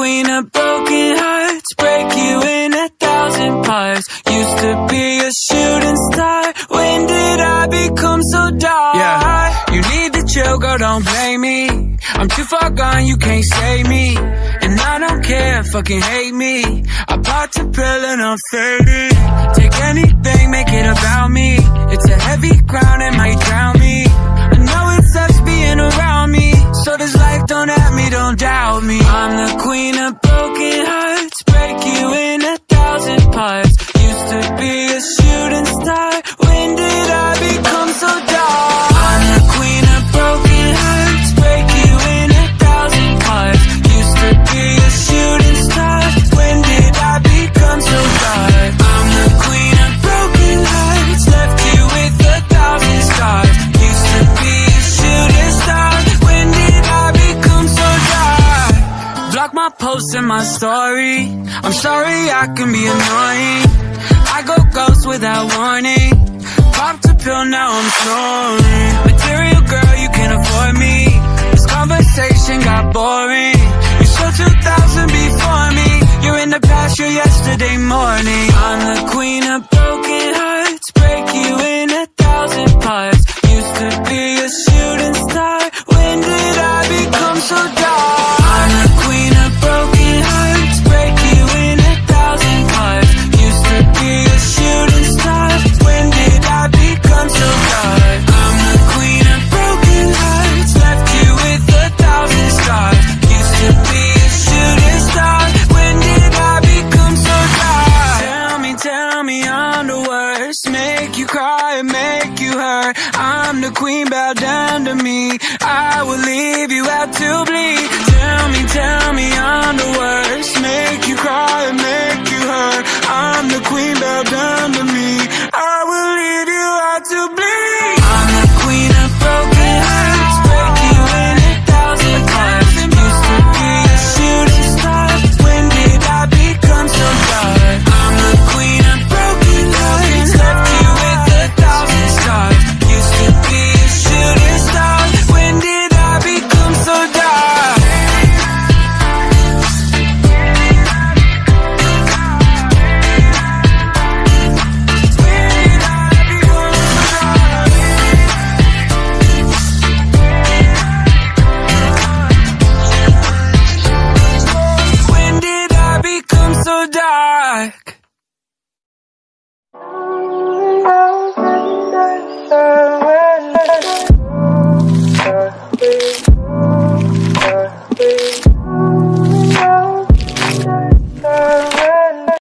queen of broken hearts, break you in 1,000 parts. Used to be a shooting star, when did I become so dark? Yeah, you need to chill, girl, don't blame me. I'm too far gone, you can't save me. And I don't care, fucking hate me. I popped a pill and I'm faded. Take anything, make it about me. It's a heavy crown, it might drown me. I know it sucks being around me, so this life don't have me, don't doubt me. I'm the queen of broken hearts, break you in 1,000 parts. Used to be a shooting star, when did I become so dark? I'm the queen of broken hearts, break you in 1,000 parts. Used to be a shooting star, when did I become so dark? I'm the queen of broken hearts, left you with 1,000 scars. Used to be a shooting star, when did I become so dark? Block my posts and my story, I'm sorry I can be annoying. I go ghost without warning. Popped a pill, now I'm snoring. Material girl, you can't afford me. This conversation got boring. You saw 2,000 before me. You're in the past, you're yesterday morning. I'm the queen of broken hearts, break you in 1,000 parts. Used to be a shooting star, when did I become so dark? I'm the queen of broken hearts, break you in 1,000 parts. Used to be a shooting star, when did I become so dark? I'm the queen of broken hearts, left you with 1,000 scars. Used to be a shooting star, when did I become so dark? Tell me I'm the worst, make you cry and make you hurt. I'm the queen, bow down to me, I will leave you out to bleed. Tell me I'm the worst, make you cry and make you hurt. I'm the queen, bow down to me.